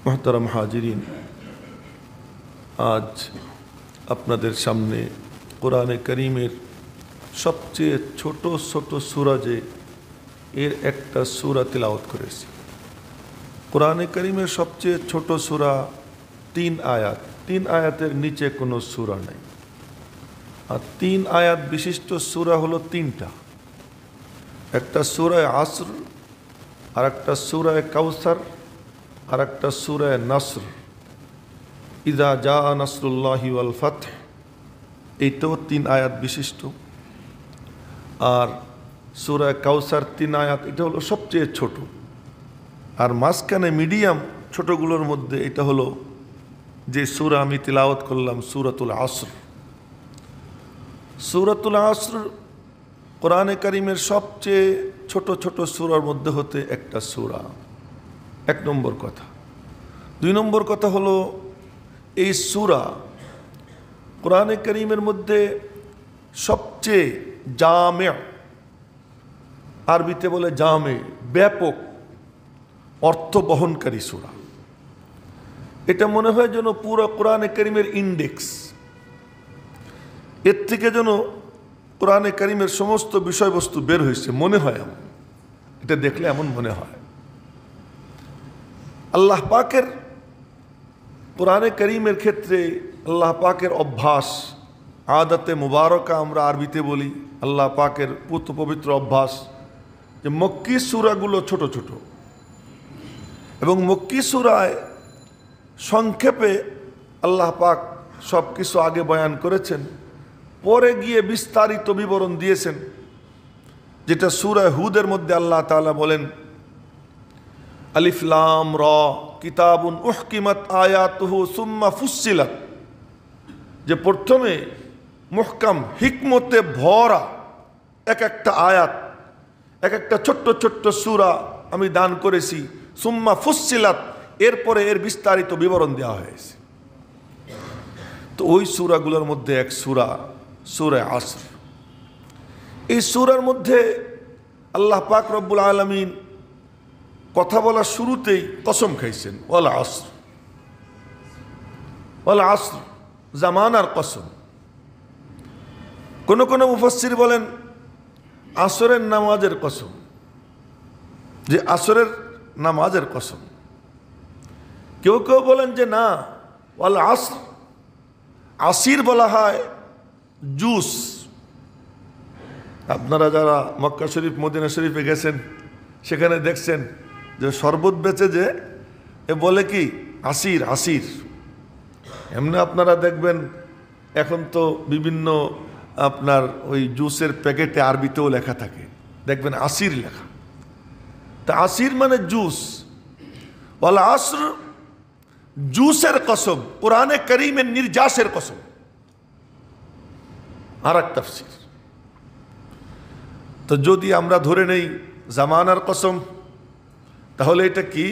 মোহতারাম হাজিরিন, আজ আপনাদের সামনে কোরআনে করিমের সবচেয়ে ছোট ছোট সূরা যে এর একটা সূরা তিলাওয়াত করেছি। কোরআনে করিমের সবচেয়ে ছোট সূরা 3 আয়াত, 3 আয়াতের নিচে কোনো সূরা নেই। আর 3 আয়াত বিশিষ্ট সূরা হলো 3টা, একটা সূরায়ে আসর, আর একটা সূরায়ে কাউসার, আর একটা সূরায়ে নাসর, ইযা জা নাসরুল্লাহি ওয়াল ফাতহ, এইটাও 3 আয়াত বিশিষ্ট। আর সূরায়ে কাউসার 3 আয়াত, এটা হলো সবচেয়ে ছোট। আর মাঝখানে মিডিয়াম ছোটগুলোর মধ্যে এটা হলো যে সূরা আমি তিলাওয়াত করলাম, সূরাতুল আসর। সূরাতুল আসর কোরআনে কারিমের সবচেয়ে ছোট ছোট সূরার মধ্যে হতে একটা সূরা। 1 নম্বর কথা। 2 নম্বর কথা হলো এই সূরা কোরআনে কারিমের মধ্যে সবচেয়ে জামে, আরবিতে বলে জামে, ব্যাপক অর্থ বহনকারী সূরা। এটা মনে হয় যেন পুরো কোরআনে কারিমের ইন্ডেক্স। এর থেকে যেন কোরআনে কারিমের সমস্ত বিষয়বস্তু বের হয়েছে, মনে হয় এমন। এটা দেখলে এমন মনে হয়। আল্লাহ পাকের কোরআনে করিমের ক্ষেত্রে আল্লাহ পাকের অভ্যাস, আদাতে মুবারকা আমরা আরবিতে বলি, আল্লাহ পাকের পুত পবিত্র অভ্যাস যে মক্কি সূরাগুলো ছোট ছোট, এবং মক্কি সূরায় সংক্ষেপে আল্লাহ পাক সব কিছু আগে বয়ান করেছেন, পরে গিয়ে বিস্তারিত বিবরণ দিয়েছেন। যেটা সূরা হুদের মধ্যে আল্লাহ তাআলা বলেন, আলিফ লাম র কিতাবুন উহকিমাত আয়াতুহু সুম্মা ফুসসিলাত, যে প্রথমে মুহকাম হিকমতে ভরা এক একটা আয়াত, এক একটা ছোট্ট ছোট্ট সূরা আমি দান করেছি, সুম্মা ফুসসিলাত, এরপরে এর বিস্তারিত বিবরণ দেওয়া হয়েছে। তো ওই সূরাগুলোর মধ্যে এক সূরা সূরা আসর। এই সূরার মধ্যে আল্লাহ পাক রব্বুল আলামিন কথা বলার শুরুতেই কসম খাইছেন, ওয়াল আসর, ওয়াল আসর, জামানার কসম। কোন কোন মুফাসসির বলেন আসরের নামাজের কসম, যে আসরের নামাজের কসম। কেউ কেউ বলেন যে না, ওয়াল আসর, আসির বলা হয় জুস। আপনারা যারা মক্কা শরীফ মদিনা শরীফে গেছেন সেখানে দেখছেন যে শরবত বেচে যে এ বলে কি আসির, আসির। এমনি আপনারা দেখবেন এখন তো বিভিন্ন আপনার ওই জুসের প্যাকেটে আরবিতেও লেখা থাকে, দেখবেন আসির লেখা। তা আসির মানে জুস। ওয়াল আসর, জুসের কসম, কোরআনে কারীমের নির্যাসের কসম। আর এক তাফসীর। তো যদি আমরা ধরে নেই জামানার কসম, তাহলে এটা কি?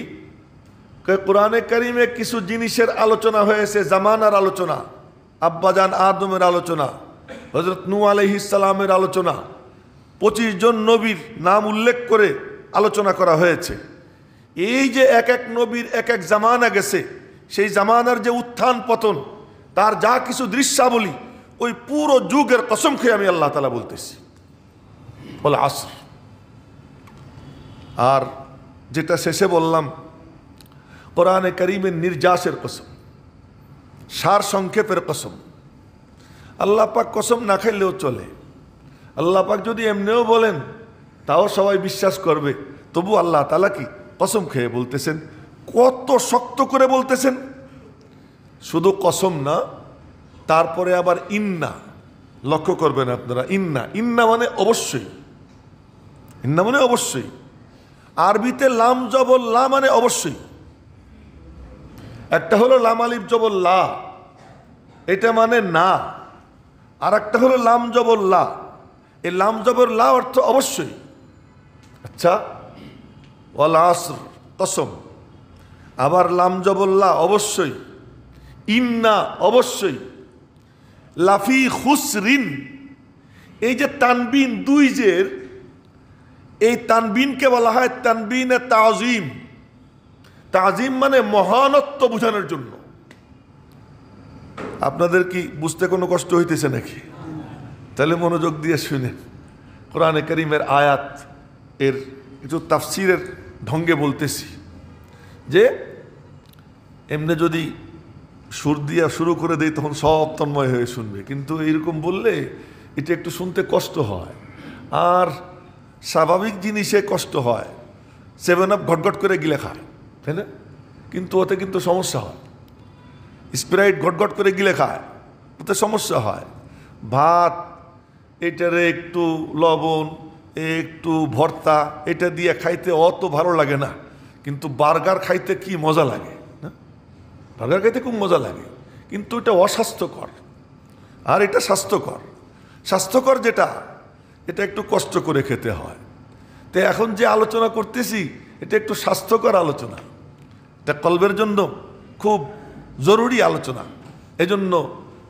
কোরআনে কারীমে কিছু জিনিসের আলোচনা হয়েছে, জামানার আলোচনা, আব্বাজান আদমের আলোচনা, হযরত নূহ আলাইহিস সালামের আলোচনা, 25 জন নবীর নাম উল্লেখ করে আলোচনা করা হয়েছে। এই যে এক এক নবীর এক এক জামানা গেছে, সেই জামানার যে উত্থান পতন, তার যা কিছু দৃশ্যাবলী, ওই পুরো যুগের কসম খেয়ে আমি আল্লাহ তাআলা বলতেছি, ওয়াল আসর। আর যেটা শেষে বললাম কোরআনে কারীমের নির্যাসের কসম, সার সংক্ষেপের কসম। আল্লাহ পাক কসম না খাইলেও চলে। আল্লাহ পাক যদি এমনিও বলেন তাও সবাই বিশ্বাস করবে, তবু আল্লাহ তাআলা কি কসম খেয়ে বলতেছেন, কত শক্ত করে বলতেছেন। শুধু কসম না, তারপরে আবার ইন্না, লক্ষ্য করবেন আপনারা, ইন্না, ইন্না মানে অবশ্যই, ইন্না মানে অবশ্যই। আরবিতে লাম জবর লা মানে অবশ্যই। একটা হলো লাম আলিফ জবর লা, এটা মানে না। আর একটা হলো লাম জবর লা, এই লাম জবর লা অর্থ অবশ্যই। আচ্ছা, ওয়াল আসর কসম, আবার লাম জবর লা অবশ্যই, ইন্না অবশ্যই, লাফি খুসরিন, এই যে তানবিন দুই জের, এই তানবিনকে বলা হয় তানবিনে তাজিম। তাজিম মানে মহানত্ব বোঝানোর জন্য। আপনাদের কি বুঝতে কোনো কষ্ট হইতেছে নাকি? তাহলে মনোযোগ দিয়ে শুনেন। কোরআনে কারীমের আয়াত এর কিছু তাফসীরের ঢঙ্গে বলতেছি, যে এমনি যদি সুর দিয়া শুরু করে দেই তখন সব তন্ময় হয়ে শুনবে, কিন্তু এইরকম বললে এটা একটু শুনতে কষ্ট হয়। আর স্বাভাবিক জিনিসে কষ্ট হয়। 7 আপ ঘটঘট করে গিলে খায়, তাই না? কিন্তু ওতে কিন্তু সমস্যা হয়। স্প্রাইট ঘটঘট করে গিলে খায়, ওতে সমস্যা হয়। ভাত এটারে একটু লবণ, একটু ভর্তা এটা দিয়ে খাইতে অত ভালো লাগে না, কিন্তু বার্গার খাইতে কি মজা লাগে না? বার্গার খাইতে খুব মজা লাগে, কিন্তু এটা অস্বাস্থ্যকর। আর এটা স্বাস্থ্যকর। স্বাস্থ্যকর যেটা, এটা একটু কষ্ট করে খেতে হয়। তো এখন যে আলোচনা করতেছি এটা একটু স্বাস্থ্যকর আলোচনা, এটা কলবের জন্য খুব জরুরি আলোচনা। এজন্য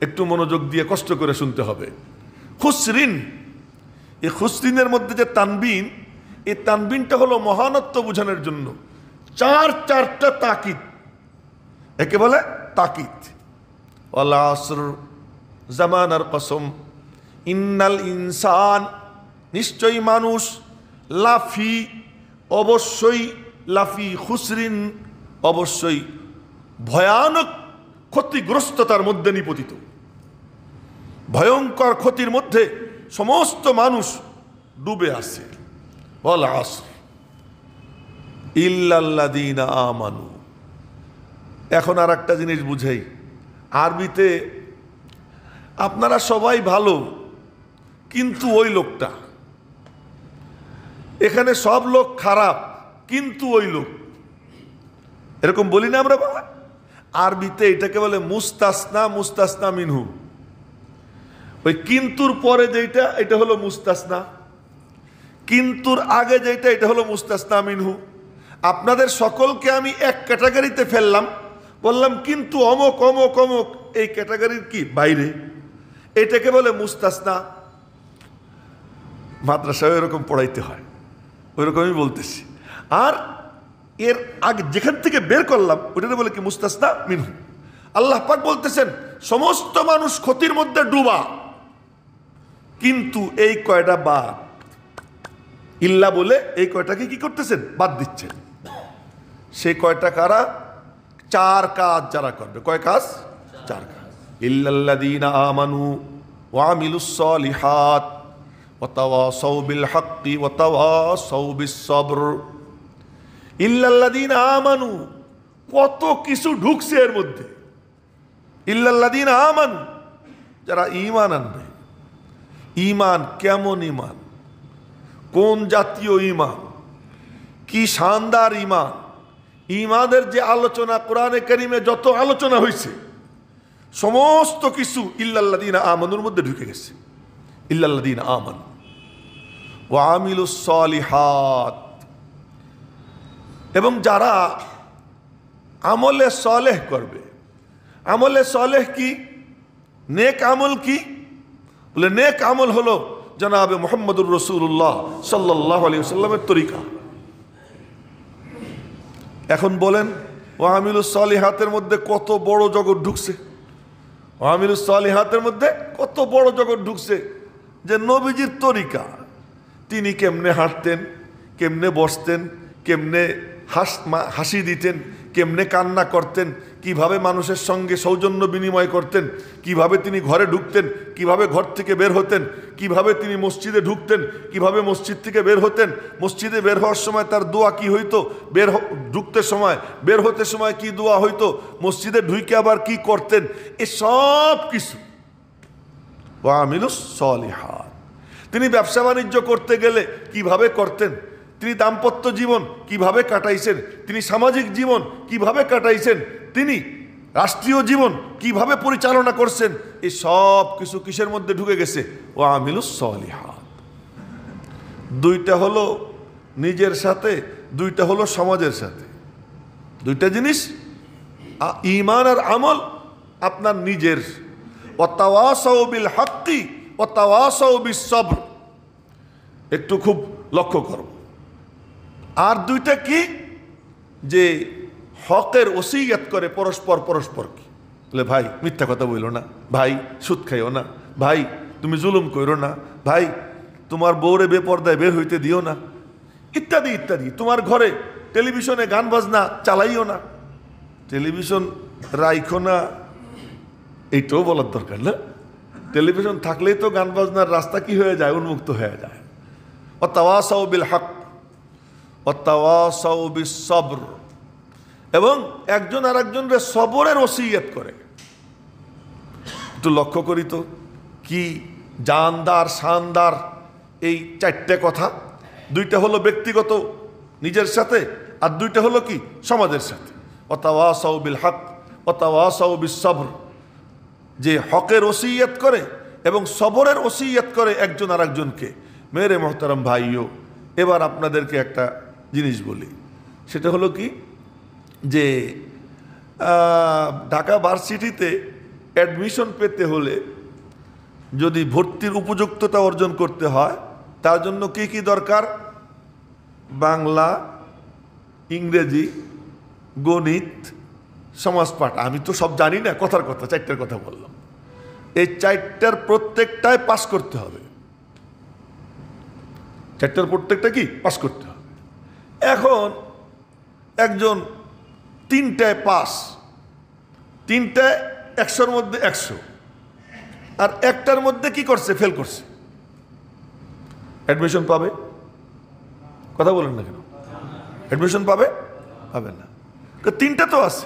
একটু মনোযোগ দিয়ে কষ্ট করে শুনতে হবে। খুসরিন, এই খুসরিনের মধ্যে যে তানবিন, এই তানবিনটা হলো মহানত্ব বোঝানোর জন্য। চারটা তাকিদ, একে বলে তাকিদ। ওয়াল আসর, জামানার কসম, ইন্নাল ইনসান, নিশ্চয়ই মানুষ, লাফি, অবশ্যই, লাফি খুসরিন, অবশ্যই ভয়ানক ক্ষতিগ্রস্ততার মধ্যে নিপতিত। ভয়ঙ্কর ক্ষতির মধ্যে সমস্ত মানুষ ডুবে আছে। ওয়াল আসর ইল্লাল্লাযীনা আমানু। এখন আর একটা জিনিস বুঝাই। আরবিতে আপনারা সবাই ভালো, কিন্তু ওই লোকটা, এখানে সব লোক খারাপ কিন্তু ওই লোক, এরকম বলি না আমরা বাবা? আরবিতে এটাকে বলে মুস্তাসনা, মুস্তাসনা মিনহু। ওই কিন্তুর পরে যেটা, এটা হলো মুস্তাসনা। কিন্তুর আগে যেটা, এটা হলো মুস্তাসনা মিনহু। আপনাদের সকলকে আমি এক ক্যাটাগরিতে ফেললাম, বললাম কিন্তু অমক অমক অমক এই ক্যাটাগরির কি বাইরে, এটাকে বলে মুস্তাসনা। মাদ্রাসায় এরকম পড়াইতে হয়, ওইরকমই বলতেছি। আর এর আগে যেখান থেকে বের করলাম ওটাকে বলে কি মুস্তাসনা মিনহু। আল্লাহ পাক বলতেছেন সমস্ত মানুষ ক্ষতির মধ্যে ডুবা, কিন্তু এই কয়টা বাদ, ইল্লা বলে এই কয়টাকে কি করতেছেন? বাদ দিচ্ছেন। সেই কয়টা কারা? 4 কাজ যারা করবে। কয় কাজ? 4 কাজ। ইল্লাল্লাযীনা আমানু ওয়া আমিলুস সলিহাত ওয়া তাওয়াসাউ বিল হাক্কি ওয়া তাওয়াসাউ বিস সবর। ইল্লাল্লাযীনা আমানু, কত কিছু ঢুকছে এর মধ্যে। ইল্লাল্লাযীনা আমানু, যারা ঈমান আনবে। ঈমান কেমন ঈমান? কোন জাতীয় ঈমান? কি শানদার ঈমান! ঈমানের যে আলোচনা কোরআনে কারীমে যত আলোচনা হয়েছে, সমস্ত কিছু ইল্লাল্লাযীনা আমানুর মধ্যে ঢুকে গেছে। ইল্লাল্লাযীনা আমানু ওয়া আমিলুস সলিহাত, এবং যারা আমলে সলেহ করবে। আমলে সলেহ কি? নেক আমল কি? বলে নেক আমল হলো জনাবে মুহাম্মদুর রাসূলুল্লাহ সাল্লাল্লাহু আলাইহি ওয়াসাল্লামের তরিকা। এখন বলেন ওয়া আমিলুস সলিহাতের মধ্যে কত বড় জগৎ ঢুকছে। ওয়া আমিলুস সলিহাতের মধ্যে কত বড় জগৎ ঢুকছে, যে নবীজির তরিকা, তিনি কেমনে হাঁটতেন, কেমনে বসতেন, কেমনে হাসি দিতেন, কেমনে কান্না করতেন, কিভাবে মানুষের সঙ্গে সৌজন্য বিনিময় করতেন, কিভাবে তিনি ঘরে ঢুকতেন, কিভাবে ঘর থেকে বের হতেন, কিভাবে তিনি মসজিদে ঢুকতেন, কিভাবে মসজিদ থেকে বের হতেন, মসজিদে বের হওয়ার সময় তার দোয়া কি হইতো, ঢুকতে সময় বের হতে সময় কি দোয়া হইতো, মসজিদে ঢুকে আবার কি করতেন, এ সব কিছু ওয়া আমিলুস সলিহাত। তিনি ব্যবসা বাণিজ্য করতে গেলে কিভাবে করতেন, তিনি দাম্পত্য জীবন কিভাবে কাটাইছেন, তিনি সামাজিক জীবন কিভাবে কাটাইছেন, তিনি রাষ্ট্রীয় জীবন কিভাবে পরিচালনা করছেন, এই সব কিছু কিসের মধ্যে ঢুকে গেছে? ওয়া আমিলুস সলিহাত। 2টা হলো নিজের সাথে, 2টা হলো সমাজের সাথে। 2টা জিনিস, ঈমান আর আমল আপনার নিজের। ওয়া তাওয়াসাউ বিল হাক্কি ওয়া তাওয়াসাউ বিস সবর। একটু খুব লক্ষ্য করো। আর দুইটা কি, যে হকের ওসিয়ত করে পরস্পরকে, বলে ভাই মিথ্যা কথা বইলো না, ভাই সুদ খাইও না, ভাই তুমি জুলুম করো না, ভাই তোমার বউরে বেপর্দায় বের হইতে দিও না, ইত্যাদি ইত্যাদি। তোমার ঘরে টেলিভিশনে গান বাজনা চালাইও না, টেলিভিশন রাইখো না, এইটাও বলার দরকার না? টেলিভিশন থাকলেই তো গান বাজনার রাস্তা কি হয়ে যায়, উন্মুক্ত হয়ে যায়। ওয়াতাওয়াসাউ বিল হক ওয়াতাওয়াসাউ বিস সবর, এবং একজন আর একজনকে সবরের ওসিয়ত করে। একটু লক্ষ্য করি তো কি জানদার শানদার এই চারটে কথা। দুইটা হলো ব্যক্তিগত নিজের সাথে, আর দুইটা হলো কি সমাজের সাথে। ওয়াতাওয়াসাউ বিল হক ওয়াতাওয়াসাউ বিস সবর, যে হকের ওসিয়ত করে এবং সবরের ওসিয়ত করে একজন আর একজনকে। মেরে মোহতারাম ভাইও, এবার আপনাদেরকে একটা জিনিস বলি, সেটা হলো কি যে ঢাকা ভার্সিটিতে অ্যাডমিশন পেতে হলে যদি ভর্তির উপযুক্ততা অর্জন করতে হয়, তার জন্য কি কি দরকার? বাংলা, ইংরেজি, গণিত, সমাজপাঠ। আমি তো সব জানি না, কথার কথা চারটার কথা বললাম। এই চারটার প্রত্যেকটায় পাস করতে হবে, চারটার প্রত্যেকটা কি পাস করতে হবে। এখন একজন তিনটায় পাস, তিনটায় 100-র মধ্যে 100, আর একটার মধ্যে কি করছে, ফেল করছে, অ্যাডমিশন পাবে? কথা বলেন না কেন? অ্যাডমিশন পাবে? পাবে না। তিনটা তো আছে,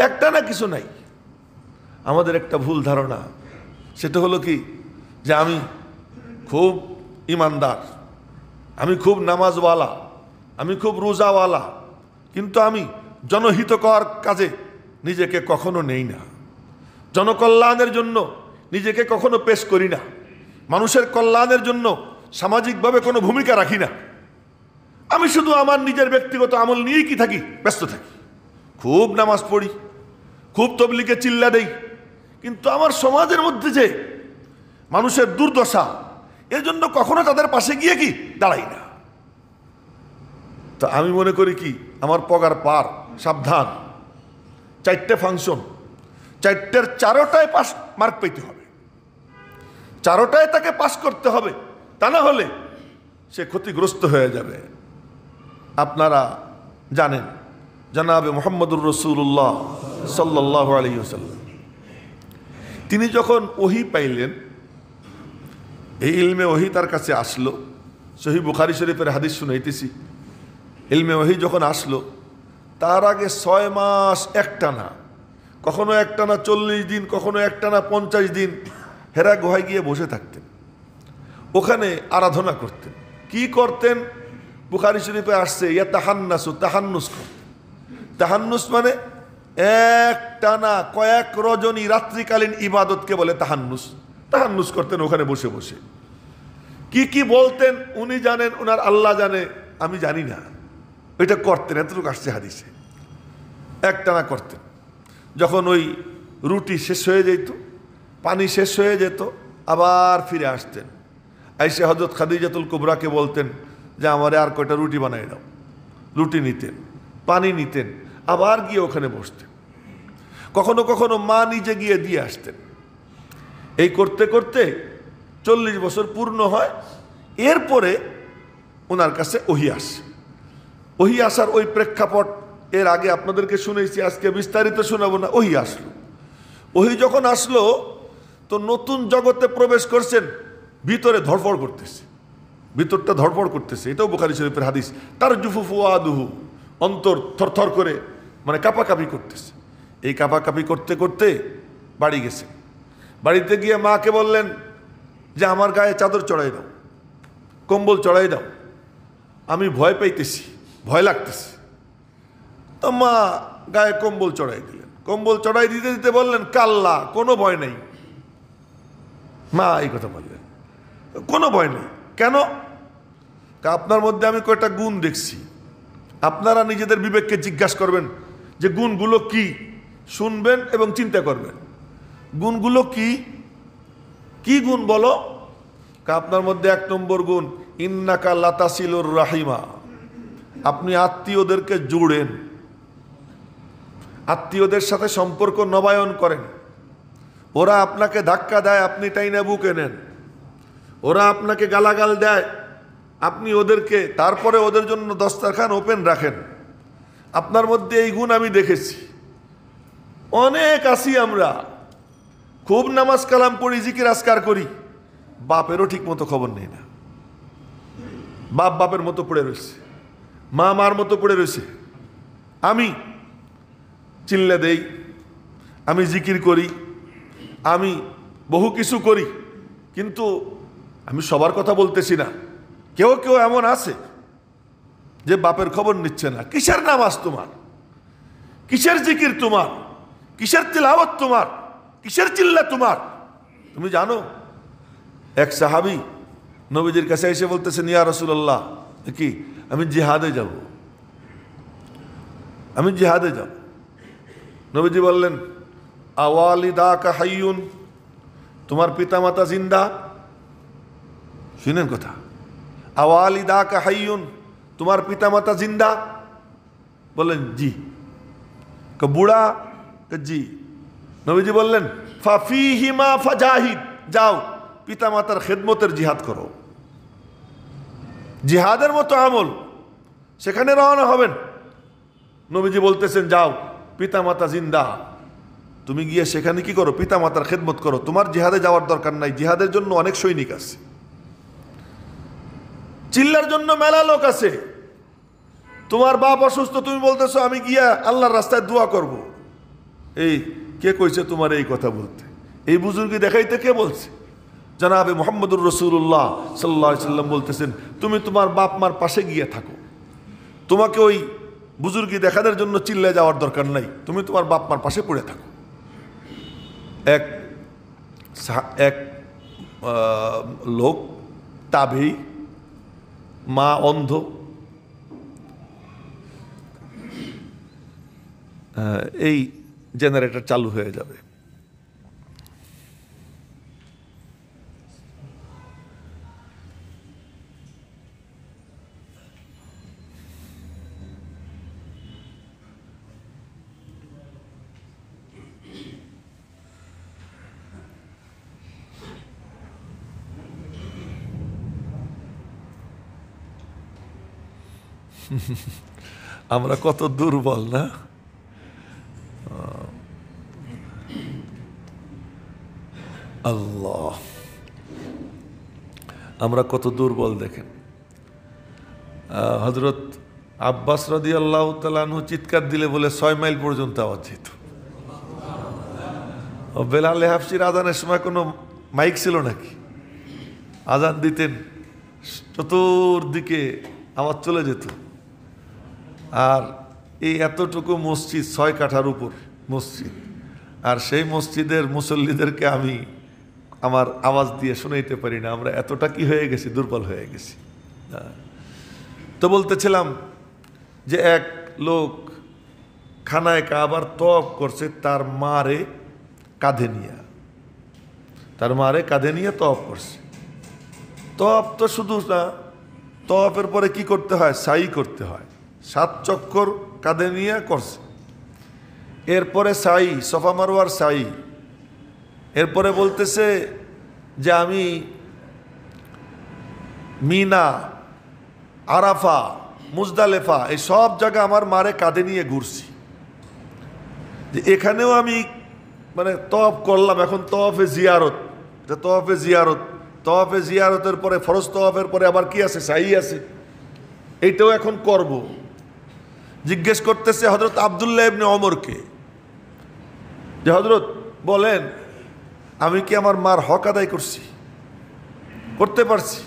একটা না কিছু নাই। আমাদের একটা ভুল ধারণা, সেটা হলো কি যে আমি খুব ইমানদার, আমি খুব নামাজওয়ালা, আমি খুব রোজাওয়ালা, কিন্তু আমি জনহিতকর কাজে নিজেকে কখনো নেই না, জনকল্যাণের জন্য নিজেকে কখনো পেশ করি না, মানুষের কল্যাণের জন্য সামাজিকভাবে কোনো ভূমিকা রাখি না। আমি শুধু আমার নিজের ব্যক্তিগত আমল নিয়েই কি থাকি, ব্যস্ত থাকি। খুব নামাজ পড়ি, খুব তবলিগে চিল্লা দেই, কিন্তু আমার সমাজের মধ্যে যে মানুষের দুর্দশা, এর জন্য কখনো তাদের পাশে গিয়ে কি দাঁড়াই না। তো আমি মনে করি কি, আমার পগার পার, সাবধান, চারটে ফাংশন, চারটের চারোটায় পাস মার্ক পেতে হবে, চারোটায় তাকে পাস করতে হবে, তা না হলে সে ক্ষতিগ্রস্ত হয়ে যাবে। আপনারা জানেন জনাবে মুহাম্মদুর রাসূলুল্লাহ সাল্লাল্লাহু আলাইহি ওয়াসাল্লাম, তিনি যখন ওহী পাইলেন, এই ইলমে ওহী তার কাছে আসলো। সহিহ বুখারী শরীফের হাদিস শুনাইতেছি। ইলমে ওহী যখন আসলো, তার আগে 6 মাস একটানা, কখনো একটানা 40 দিন, কখনো একটানা 50 দিন হেরা গুহায় গিয়ে বসে থাকতেন, ওখানে আরাধনা করতেন। কি করতেন? বুখারী শরীফে আসছে ইয়াতাহান্নাসু, তাহান্নুস করতেন। তাহান্নুস মানে একটানা কয়েক রজনী রাত্রিকালীন ইবাদতকে বলে তাহান্নুস। তাহান্নুস করতেন ওখানে বসে বসে। কি কি বলতেন উনি জানেন, উনার আল্লাহ জানে, আমি জানি না। এটা করতেন, এতটুকু আসছে হাদিসে। একটানা করতেন। যখন ওই রুটি শেষ হয়ে যেত, পানি শেষ হয়ে যেত, আবার ফিরে আসতেন। আইসে হযরত খাদিজাতুল কুবরাকে বলতেন যে আমারে আর কয়টা রুটি বানাই দাও। রুটি নিতেন, পানি নিতেন, আবার গিয়ে ওখানে বসতেন। কখনো কখনো মা নিজে গিয়ে দিয়ে আসতেন। এই করতে করতে 40 বছর পূর্ণ হয়। এরপরে ওনার কাছে ওহী আসে। ওহী আসার ওই প্রেক্ষাপট এর আগে আপনাদেরকে শুনেছি, আজকে বিস্তারিত শোনাবো না। ওহী আসলো। ওহী যখন আসলো তো নতুন জগতে প্রবেশ করছেন, ভিতরে ধড়ফড় করতেছে, ভিতরটা ধড়ফড় করতেছে। এটাও বুখারী শরীফের হাদিস। তার জুফু ফুয়াদুহু, অন্তর থরথর করে মানে কাঁপাকাঁপি করতেছে। এই কাঁপাকাঁপি করতে করতে বাড়ি গেছে। বাড়িতে গিয়ে মাকে বললেন যে আমার গায়ে চাদর চড়াই দাও, কম্বল চড়াই দাও, আমি ভয় পাইতেছি, ভয় লাগতেছে। তো মা গায়ে কম্বল চড়াই দিলেন। কম্বল চড়াই দিতে দিতে বললেন কাল্লা, কোনো ভয় নেই। মা এই কথা বললেন, কোনো ভয় নেই। কেন? আপনার মধ্যে আমি কয়টা গুণ দেখছি, আপনারা নিজেদের বিবেককে জিজ্ঞাসা করবেন যে গুণগুলো কি, শুনবেন এবং চিন্তা করবেন গুণগুলো কি। কি গুণ বলো? আপনার মধ্যে 1 নম্বর গুণ ইন্নাকা লাতাসিলুর রাহিমা, আপনি আত্মীয়দেরকে জুড়েন, আত্মীয়দের সাথে সম্পর্ক নবায়ন করেন। ওরা আপনাকে ধাক্কা দেয়, আপনি টাইনা বুকে নেন। ওরা আপনাকে গালাগাল দেয়, আপনি ওদেরকে তারপরে ওদের জন্য দস্তরখান ওপেন রাখেন। আপনার মধ্যে এই গুণ আমি দেখেছি। অনেক আছি আমরা, খুব নামাজ কালাম পড়ি, জিকির আজকার করি, বাপেরও ঠিক মতো খবর নেই না। বাপ বাপের মতো পড়ে রয়েছে, মা মার মতো পড়ে রয়েছে। আমি চিল্লা দেই, আমি জিকির করি, আমি বহু কিছু করি, কিন্তু আমি সবার কথা বলতেছি না। কেউ কেউ এমন আছে যে বাপের খবর নিচ্ছে না। কিসের নামাজ তোমার, কিসের জিকির তোমার, কিসের তিলাওয়াত তোমার, কিসের চিল্লা তোমার? তুমি জানো এক সাহাবী নবীজির কাছে এসে বলতেছেন, ইয়া রাসূলুল্লাহ, কি আমি জিহাদে যাব, আমি জিহাদে যাব। নবীজি বললেন, আওয়ালিদাকা হাইয়ুন, তোমার পিতামাতা জিন্দা? শুনেন কথা, আওয়ালিদাকা হাইয়ুন, তোমার পিতামাতা জিন্দা? বললেন জি। বুড়া? জি। নবীজি বললেন, ফাফিহিমা ফাজাহিদ, যাও পিতামাতার খেদমতের জিহাদ করো। জিহাদের মতো আমল, সেখানে রওনা হবেন। নবীজি বলতেছেন, যাও পিতামাতা জিন্দা, তুমি গিয়ে সেখানে কি করো? পিতামাতার খেদমত করো। তোমার জিহাদে যাওয়ার দরকার নাই, জিহাদের জন্য অনেক সৈনিক আছে, চিল্লার জন্য মেলা লোক আছে। তোমার বাপ অসুস্থ, তুমি বলতেছো আমি গিয়া আল্লাহর রাস্তায় দোয়া করব। এই কে কইছে তোমার এই কথা বলতে? এই বুজুর্গি দেখাইতে কে বলছে? জনাবে মুহাম্মদুর রাসূলুল্লাহ সাল্লাল্লাহু আলাইহি সাল্লাম বলতেছেন, তুমি তোমার বাপ মার পাশে গিয়ে থাকো। তোমাকে ওই বুজুর্গি দেখানোর জন্য চিল্লায় যাওয়ার দরকার নাই, তুমি তোমার বাপ মার পাশে পড়ে থাকো। এক লোক তাবেঈ, মা অন্ধ, এই জেনারেটর চালু হয়ে যাবে। আমরা কত দুর্বল না? আল্লাহ, আমরা কত দুর্বল দেখেন। হযরত আব্বাস রাদিয়াল্লাহু তাআলা আনহু চিৎকার দিলে বলে 6 মাইল পর্যন্ত আওয়াজ যেত। বেলাল হাফসির আজানের সময় কোনো মাইক ছিল নাকি? আজান দিতেন, চতুর্দিকে আওয়াজ চলে যেত। আর এই এতটুকু মসজিদ, 6 কাঠার উপর মসজিদ, আর সেই মসজিদের মুসল্লিদেরকে আমি আমার আওয়াজ দিয়ে শোনাইতে পারি না। আমরা এতটা কি হয়ে গেছি, দুর্বল হয়ে গেছি। তো বলতেছিলাম যে এক লোক খানায় কাবার তওয়াফ করছে, তার মারে কাঁধে নিয়ে, তার মারে কাঁধে নিয়ে তওয়াফ করছে। তওয়াফ তো শুধু না, তওয়াফের পরে কি করতে হয়? সাই করতে হয়। 7 চক্কর কাঁধে নিয়ে করছে। এরপরে সাই, সফা মারওয়ার সাই। এরপরে বলতেছে যে আমি মিনা, আরাফা, মুজদালেফা, এই সব জায়গা আমার মারে কাঁধে নিয়ে ঘুরছি। যে এখানেও আমি মানে তওয়াফ করলাম, এখন তওয়াফে জিয়ারত। তওয়াফে জিয়ারত, তওয়াফে জিয়ারতের পরে ফরজ তওয়াফের পরে আবার কি আছে? সাই আছে। এইটাও এখন করব। জিজ্ঞেস করতেছে হযরত আব্দুল্লাহ ইবনে ওমরকে যে হযরত বলেন, আমি কি আমার মার হক আদায় করছি, করতে পারছি?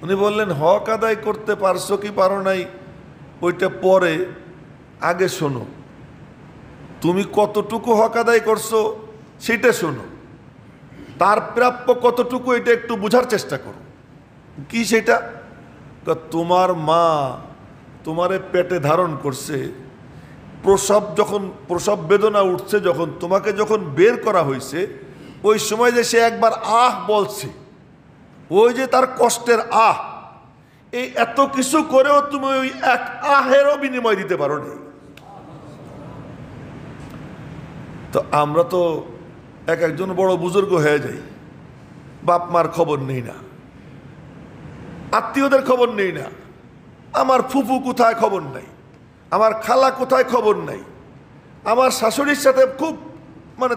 উনি বললেন, হক আদায় করতে পারছো কি পারো নাই ওইটা পরে, আগে শোনো তুমি কতটুকু হক আদায় করছো সেটা শোনো, তার প্রাপ্য কতটুকু এটা একটু বোঝার চেষ্টা করো। কি সেটা? তোমার মা তোমারে পেটে ধারণ করছে, প্রসব বেদনা উঠছে যখন, তোমাকে যখন বের করা হয়েছে, ওই সময় যে সে একবার আহ বলছে, ওই যে তার কষ্টের আহ, এই এত কিছু করেও তুমি ওই এক আহেরও বিনিময় দিতে পারো না। তো আমরা তো এক একজন বড় বুজুর্গ হয়ে যাই, বাপ মার খবর নেই না, আত্মীয়দের খবর নেই না, আমার ফুফু কোথায় খবর নাই, আমার খালা কোথায় খবর নাই, আমার শাশুড়ির সাথে খুব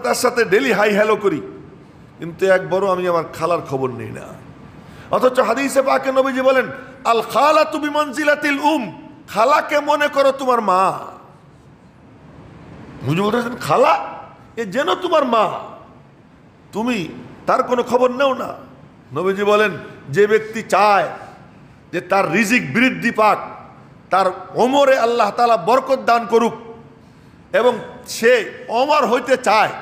তার সাথে ডেলি হাই হ্যালো করি, কিন্তু একবারও আমি আমার খালার খবর নেই না। অথচ হাদিসে পাকে নবীজি বলেন, আল খালাতু বিমানজিলাতিল খালাকে মনে করো তোমার মা। বুঝে বলতেছেন খালা এ যেন তোমার মা, তুমি তার কোনো খবর নেও না। নবীজি বলেন, যে ব্যক্তি চায় যে তার রিজিক বৃদ্ধি পাক, তার ওমরে আল্লাহ তাআলা বরকত দান করুক, এবং সে অমর হইতে চায়,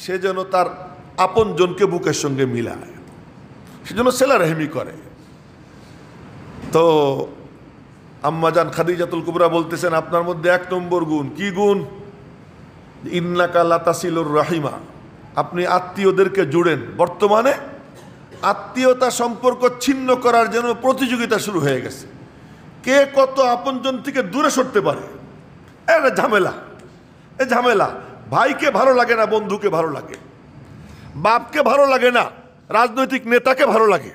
সে যেন তার আপন জনকে বুকের সঙ্গে মিলায়, সেজন্য সেলা রেহমি করে। তো আম্মাজান খাদিজাতুল কুবরা বলতেছেন, আপনার মধ্যে 1 নম্বর গুণ কি গুণ? ইন্নাকা লাতাসিলুর রাহিমা, আপনি আত্মীয়দেরকে জুড়েন। বর্তমানে আত্মীয়তা সম্পর্ক ছিন্ন করার জন্য প্রতিযোগিতা শুরু হয়ে গেছে, কে কত আপনজন থেকে দূরে সরতে পারে। এটা ঝামেলা, এ ঝামেলা। ভাইকে ভালো লাগে না, বন্ধুকে ভালো লাগে, বাপকে ভালো লাগে না, রাজনৈতিক নেতাকে ভালো লাগে।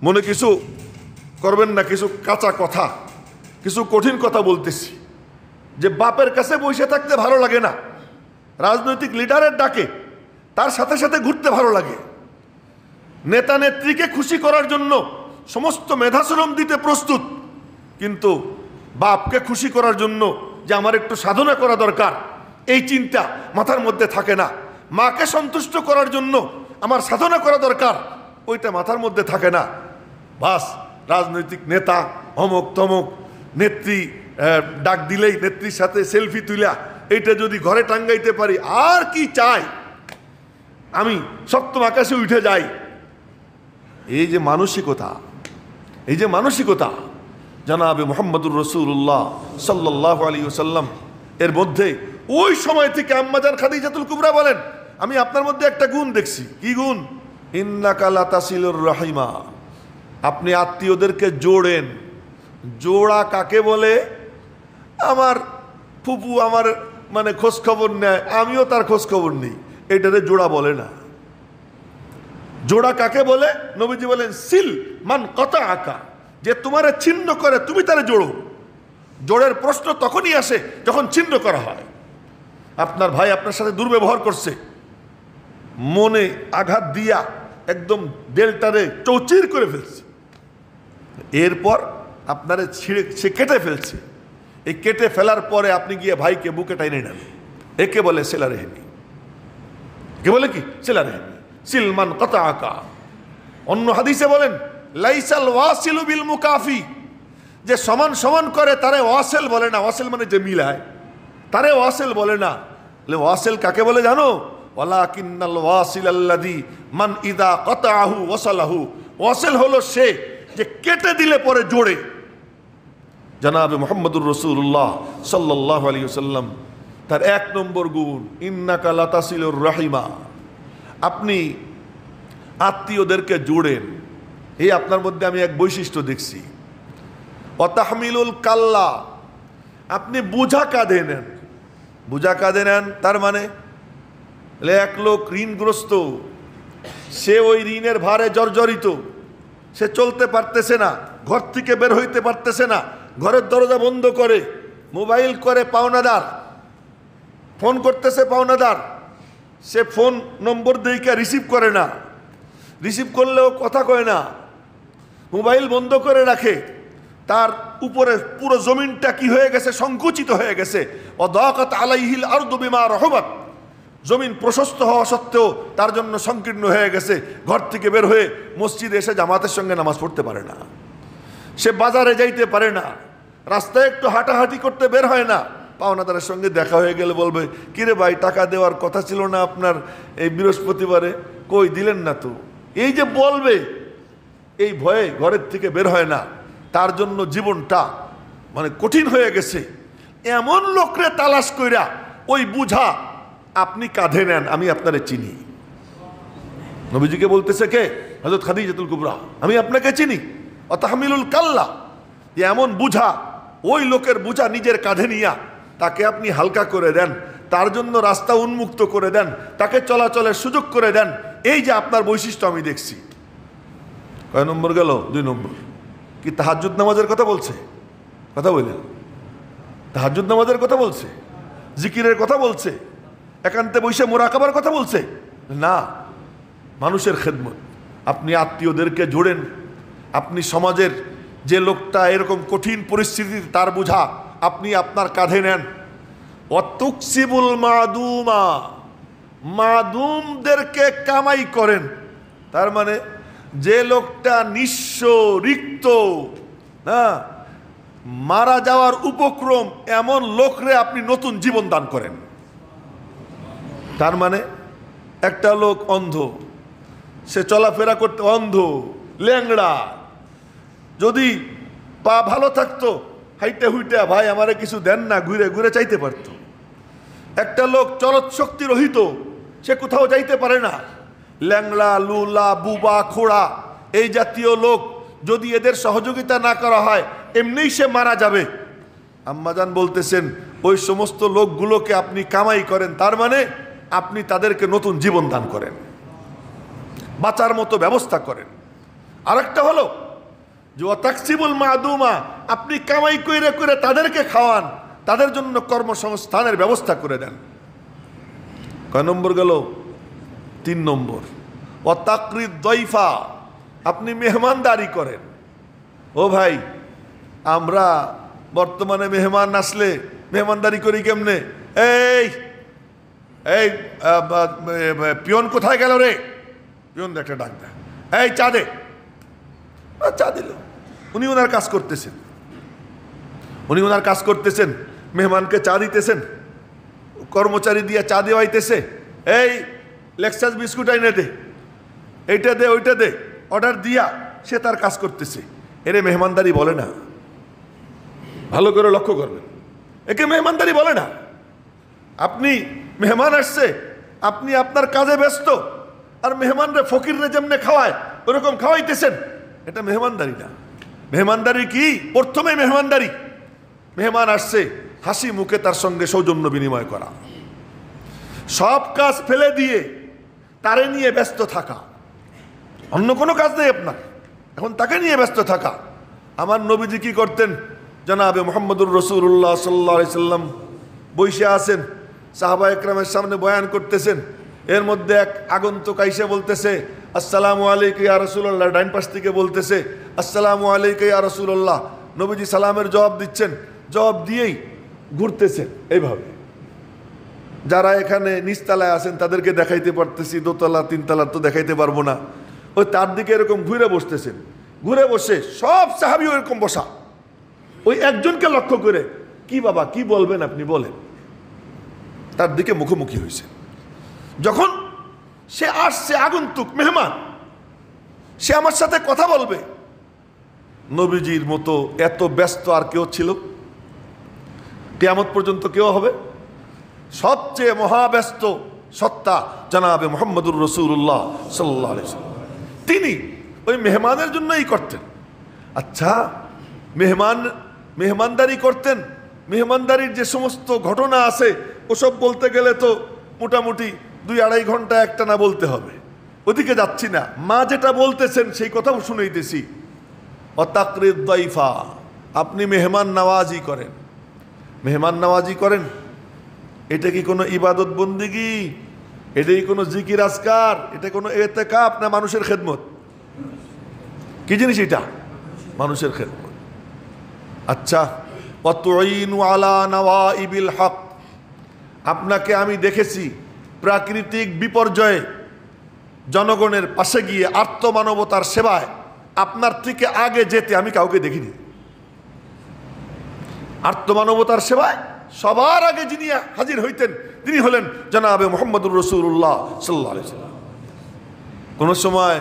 মনে কিছু করবেন না, কিছু কাঁচা কথা, কিছু কঠিন কথা বলতেছি, যে বাপের কাছে বসে থাকতে ভালো লাগে না, রাজনৈতিক লিডারের ডাকে তার সাথে সাথে ঘুরতে ভালো লাগে, নেতা নেত্রীকে খুশি করার জন্য সমস্ত মেধাশ্রম দিতে প্রস্তুত, কিন্তু বাপকে খুশি করার জন্য যে আমার একটু সাধনা করা দরকার, এই চিন্তা মাথার মধ্যে থাকে না। মাকে সন্তুষ্ট করার জন্য আমার সাধনা করা দরকার, ওইটা মাথার মধ্যে থাকে না। বাস রাজনৈতিক নেতা অমুক তমুক, নেত্রী ডাক দিলেই নেত্রীর সাথে সেলফি তুলা, এইটা যদি ঘরে টাঙ্গাইতে পারি, আর কি চাই, আমি সপ্তম আকাশে উঠে যাই। এই যে মানসিকতা, এই যে মানসিকতা জনাবে মুহাম্মদুর রাসূলুল্লাহ সাল্লাল্লাহু আলাইহি ওয়াসাল্লাম এর মধ্যে ওই সময় থেকে আম্মাজান খাদিজাতুল কুবরা বলেন, আমি আপনার মধ্যে একটা গুণ দেখছি। কি গুণ? ইন্নাকা লাতাসিলুর রাহিমা, আপনি আত্মীয়দেরকে জোড়েন। জোড়া কাকে বলে? আমার ফুপু আমার খোঁজ খবর নেয়, আমিও তার খোঁজ খবর নেই, এটাতে জোড়া বলে না। জোড়া কাকে বলে? নবীজি বলেন, সিল মান কতা আকা, যে তোমারে ছিন্ন করে তুমি তারে জোড়ো। জোড়ের প্রশ্ন তখনই আসে যখন ছিন্ন করা হয়। আপনার ভাই আপনার সাথে দুর্ব্যবহার করছে, মনে আঘাত দিয়া একদম দেলটারে চৌচির করে ফেলছে, এরপর আপনারে সে কেটে ফেলছে। এই কেটে ফেলার পরে আপনি গিয়ে ভাইকে বুকে টাইনে নেন, একে বলে সেলা রেহমি। কে বলে কি? সেলা রেহমি। সিলমান কতা আকা। অন্য হাদিসে বলেন, লাইসাল ওয়াসিলু বিল মুকাফি, যে সমান সমান করে তারে ওয়াসিল বলে না। ওয়াসিল মানে যে মিলায়, তারে ওয়াসিল বলে না। ওয়াসিল কাকে বলে জানো? ওয়ালাকিন্নাল ওয়াসিল আল্লাযী মান ইযা কাতাআহু ওয়াসালাহু। ওয়াসিল হলো সে যে কেটে দিলে পরে জোড়ে। জনাবে মুহাম্মদুর রাসূলুল্লাহ সাল্লাল্লাহু আলাইহি ওয়াসাল্লাম তার 1 নম্বর গুণ, ইন্নাকা লাতাসিলুর রাহিমা, আপনি আত্মীয়দেরকে জোড়েন। এই আপনার মধ্যে আমি এক বৈশিষ্ট্য দেখছি। অতাহমিলুল কাল্লা, আপনি বোঝা কাঁধে নেন। বোঝা কাঁধে নেন তার মানে, এক লোক ঋণগ্রস্ত, সে ওই ঋণের ভারে জর্জরিত, সে চলতে পারতেছে না, ঘর থেকে বের হইতে পারতেছে না, ঘরের দরজা বন্ধ করে মোবাইল করে পাওনাদার, ফোন করতেছে পাওনাদার, সে ফোন নম্বর দেইকা রিসিভ করে না, রিসিভ করলেও কথা কয় না, মোবাইল বন্ধ করে রাখে। তার উপরে পুরো জমিনটা কি হয়ে গেছে? সংকুচিত হয়ে গেছে। ওয়াদাকাত আলাইহিল আরদু বিমা রাহাবাত, জমিন প্রশস্ত হওয়া সত্ত্বেও তার জন্য সংকীর্ণ হয়ে গেছে। ঘর থেকে বের হয়ে মসজিদে এসে জামাতের সঙ্গে নামাজ পড়তে পারে না, সে বাজারে যাইতে পারে না, রাস্তায় একটু হাঁটাহাঁটি করতে বের হয় না। পাওনাদারের সঙ্গে দেখা হয়ে গেলে বলবে, কিরে ভাই টাকা দেওয়ার কথা ছিল না আপনার এই বৃহস্পতিবারে, কই দিলেন না তো। এই যে বলবে, এই ভয়ে ঘরের থেকে বের হয় না, তার জন্য জীবনটা কঠিন হয়ে গেছে। এমন লোকরে তালাশ কইরা ওই বুঝা আপনি কাঁধে নেন, আমি আপনারে চিনি। নবীজিকে বলতেছে কে? হযরত খাদিজাতুল কুবরা, আমি আপনাকে চিনি। অতাহমিলুল কাল্লা, এমন বুঝা, ওই লোকের বুঝা নিজের কাঁধে নিয়া তাকে আপনি হালকা করে দেন, তার জন্য রাস্তা উন্মুক্ত করে দেন, তাকে চলাচলের সুযোগ করে দেন। এই যে আপনার বৈশিষ্ট্য আমি দেখছি। কয় নম্বর গেল? 2 নম্বর। কি তাহাজ্জুদ নামাজের কথা বলছে? কথা বললেন? তাহাজ্জুদ নামাজের কথা বলছে, জিকিরের কথা বলছে, একান্তে বসে মুরাকাবার কথা বলছে না, মানুষের খেদমত। আপনি আত্মীয়দেরকে জোড়েন, আপনি সমাজের যে লোকটা এরকম কঠিন পরিস্থিতির তার বোঝা আপনি আপনার কাঁধে নেন। অতুকসিবুল মাদুমা, মাদুমদেরকে কামাই করেন। তার মানে যে লোকটা নিঃস্ব, রিক্ত, না, মারা যাওয়ার উপক্রম, এমন লোকরে আপনি নতুন জীবন দান করেন। তার মানে একটা লোক অন্ধ, সে চলাফেরা করতে অন্ধ, ল্যাংড়া, যদি পা ভালো থাকতো হাইটা হুইটা, ভাই আমারে কিছু দেন না, ঘুরে ঘুরে চাইতে পারত। একটা লোক চলৎ শক্তি রহিত, সে কোথাও যাইতে পারে না, ল্যাংড়া, লুলা, বুবা, খোড়া, এই জাতীয় লোক যদি এদের সহযোগিতা না করা হয় এমনিই সে মারা যাবে। আম্মাজান বলতেছেন ওই সমস্ত লোকগুলোকে আপনি কামাই করেন, তার মানে আপনি তাদেরকে নতুন জীবন দান করেন, বাঁচার মতো ব্যবস্থা করেন। আরেকটা হলো যে ওয়াতাকসিবুল মাদুমা, আপনি কামাই কইরে করে তাদেরকে খাওয়ান, তাদের জন্য কর্মসংস্থানের ব্যবস্থা করে দেন। কয় নম্বর গেল? 3 নম্বর। ওয়াতাকরিদ দয়ফা, আপনি মেহমানদারি করেন। ও ভাই, আমরা বর্তমানে মেহমান আসলে মেহমানদারি করি কেমনে? এই এই পিয়ন কোথায় গেল রে? পিয়ন একটা ডাক দেয়, এই চা দে। চা দিল। উনি ওনার কাজ করতেছেন, উনি ওনার কাজ করতেছেন, মেহমানকে চা দিতেছেন, কর্মচারী দিয়ে চা দেওয়াইতেছে, এই লেক্সাস বিস্কুট আইনে দে, এইটা দে, ওইটা দে, অর্ডার দিয়া সে তার কাজ করতেছে। এরে মেহমানদারি বলে না। ভালো করে লক্ষ্য করবেন, একে মেহমানদারি বলে না। আপনি মেহমান আসছে, আপনি আপনার কাজে ব্যস্ত, আর মেহমানরে ফকিররে যেমনে খাওয়ায় ওরকম খাওয়াইতেছেন, এটা মেহমানদারি না। মেহমানদারি কি? প্রথমে মেহমানদারি, মেহমান আসছে হাসি মুখে তার সঙ্গে সৌজন্য বিনিময় করা, সব কাজ ফেলে দিয়ে তারে নিয়ে ব্যস্ত থাকা, অন্য কোনো কাজ নেই আপনার, এখন তাকে নিয়ে ব্যস্ত থাকা। আমার নবীজি কি করতেন? জনাবে মুহাম্মদুর রাসূলুল্লাহ সাল্লাল্লাহু আলাইহি সাল্লাম বসে আছেন, সাহাবা একরামের সামনে বয়ান করতেছেন, এর মধ্যে এক আগন্তুক আইসা বলতেছে আসসালামু আলাইকা ইয়া রাসূলুল্লাহ, ডাইন পাশ থেকে বলতেছে আসসালামু আলাইকা ইয়া রাসূলুল্লাহ। নবীজি সালামের জবাব দিচ্ছেন, জবাব দিয়েই ঘুরতেছেন এইভাবে। যারা এখানে নিচতলায় আছেন তাদেরকে দেখাইতে পারতেছি, দোতলা তিনতলা তো দেখাইতে পারবো না, ওই তার দিকে এরকম ঘুরে বসতেছেন। ঘুরে বসে সব সাহাবী এরকম বসা, ওই একজনকে লক্ষ্য করে, কি বাবা কি বলবেন আপনি বলেন, তার দিকে মুখোমুখি হয়েছে। যখন সে আসছে আগন্তুক মেহমান, সে আমার সাথে কথা বলবে, নবীজির মতো এত ব্যস্ত আর কেউ ছিল? কিয়ামত পর্যন্ত কেউ হবে? সবচেয়ে মহাব্যস্ত সত্তা জনাবে মুহাম্মদুর রাসূলুল্লাহ সাল্লাল্লাহু আলাইহি ওয়াসাল্লাম, তিনি ওই মেহমানের জন্যই করতেন। আচ্ছা, মেহমানদারি করতেন, মেহমানদারির যে সমস্ত ঘটনা আছে ওসব বলতে গেলে তো মোটামুটি 2-2.5 ঘন্টা একটা না বলতে হবে, ওদিকে যাচ্ছি না। মা যেটা বলতেছেন সেই কথাও শুনাইতেছি। অতাকরিদ দাইফা, আপনি মেহমান নওয়াজি করেন। মেহমান নওয়াজি করেন, এটা কি কোনো ইবাদত বন্দিগি? এটা কি কোনো জিকির আজকার? এটা কোনো এতেকাফ না মানুষের খেদমত? কি জিনিস এটা? মানুষের খেদমত। আচ্ছা, ওয়াতুইনু আলা নওয়াইবিল হক, আপনাকে আমি দেখেছি প্রাকৃতিক বিপর্যয়ে জনগণের পাশে গিয়ে আর্তমানবতার সেবায় আপনার থেকে আগে যেতে আমি কাউকে দেখিনি। আর্তমানবতার সেবায় সবার আগে যিনি হাজির হইতেন তিনি হলেন জনাবে মুহাম্মদুর রাসূলুল্লাহ সাল্লাল্লাহু আলাইহি ওয়াসাল্লাম। কোনো সময়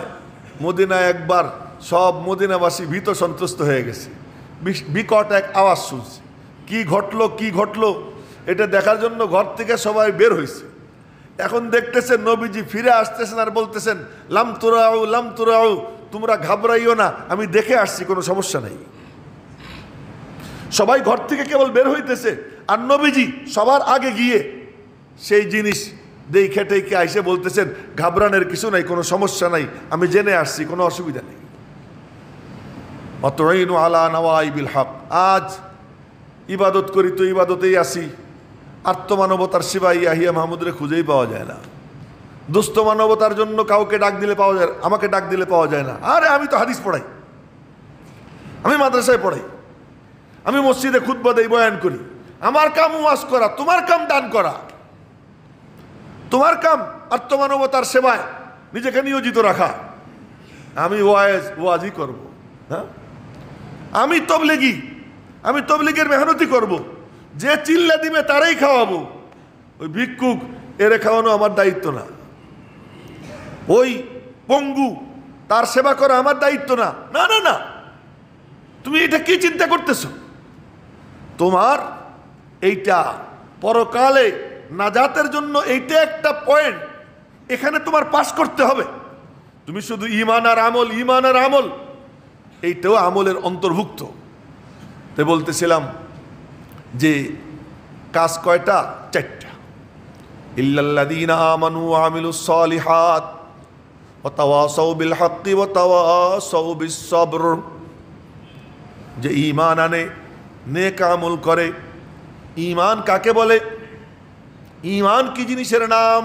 মদিনায় একবার সব মদিনাবাসী ভীত সন্ত্রস্ত হয়ে গেছে, বিকট এক আওয়াজ শুনছে। কি ঘটলো এটা দেখার জন্য ঘর থেকে সবাই বের হয়েছে। এখন দেখতেছেন নবীজি ফিরে আসতেছেন আর বলতেছেন লাম তুরাউ, তোমরা ঘাবড়াইও না, আমি দেখে আসছি, কোনো সমস্যা নাই। সবাই ঘর থেকে কেবল বের হইতেছে, আর নবীজি সবার আগে গিয়ে সেই জিনিস দেখে টেকে আইসে বলতেছেন ঘাবড়ানোর কিছু নাই, কোনো সমস্যা নাই, আমি জেনে আসছি, কোনো অসুবিধা নেই। অতঈনু আলা নওয়াইবিল হক। আজ ইবাদত করি তো ইবাদতেই আসি, আত্মমানবতার সিপাহী ইয়াহিয়া মাহমুদরে খুঁজেই পাওয়া যায় না। দুস্থ মানবতার জন্য কাউকে ডাক দিলে পাওয়া যায়, আমাকে ডাক দিলে পাওয়া যায় না। আরে আমি তো হাদিস পড়াই, আমি মাদ্রাসায় পড়াই, আমি মসজিদে খুতবা দেই, বয়ান করি। আমার কাম ওয়াজ করা, তোমার কাম দান করা, তোমার কাম আত্মমানবতার সেবায় নিজেকে নিয়োজিত রাখা। আমি ওয়াজই করব, হ্যাঁ, আমি তবলিগি, আমি তবলিগের মেহনতি করব। যে চিল্লা দিবে তারাই খাওয়াবো, ওই ভিক্ষুক এরে খাওয়ানো আমার দায়িত্ব না। ওই পঙ্গু তার সেবা করা আমার দায়িত্ব না। না না না, তুমি এটা কি চিন্তা করতেছো? তোমার এইটা পরকালে নাজাতের জন্য এইটা একটা পয়েন্ট, এখানে তোমার পাস করতে হবে। তুমি শুধু ঈমান আর আমল, ঈমান আর আমল, এইটাও আমলের অন্তর্ভুক্ত। তাই বলতেছিলাম যে কাজ কয়টা? চারটা। ইল্লাল্লাযীনা আমানু ওয়া আমিলুস সালিহাত ওয়া তাওয়াসাউ বিল হাক্কি ওয়া তাওয়াসাউ বিস সবর। যে ঈমান আনে, নেক আমল করে। ঈমান কাকে বলে? ঈমান কি জিনিসের নাম?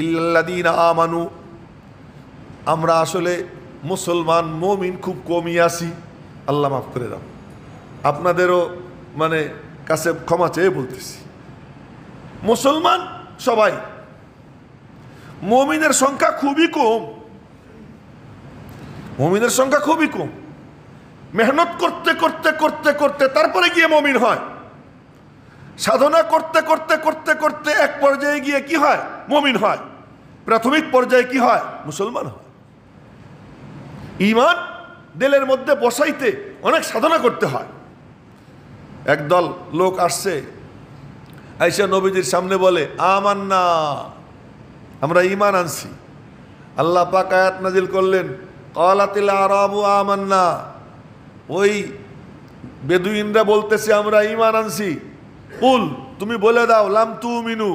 ইল্লাল্লাযীনা আমানু। আমরা আসলে মুসলমান মুমিন খুব কমই আছি, আল্লাহ মাফ করে দাও। আপনাদেরও মানে কাছে ক্ষমা চেয়ে বলতেছি, মুসলমান সবাই, মুমিনের সংখ্যা খুবই কম। মুমিনের সংখ্যা খুবই কম। মেহনত করতে করতে করতে করতে তারপরে গিয়ে মুমিন হয়। সাধনা করতে করতে করতে করতে এক পর্যায়ে গিয়ে কি হয়? মুমিন হয়। প্রাথমিক পর্যায়ে কি হয়? মুসলমান হয়। ঈমান দিলের মধ্যে বসাইতে অনেক সাধনা করতে হয়। একদল লোক আসছে, আয়েশা নবীজির সামনে বলে আমান্না, আমরা ঈমান আনছি। আল্লাহ পাক আয়াত নাজিল করলেন ক্বালাতিল আরাবু আমান্না। ওই বেদুইনরা বলতেছে আমরা ঈমান আনছি। কুল, তুমি বলে দাও লাম তুমিনু,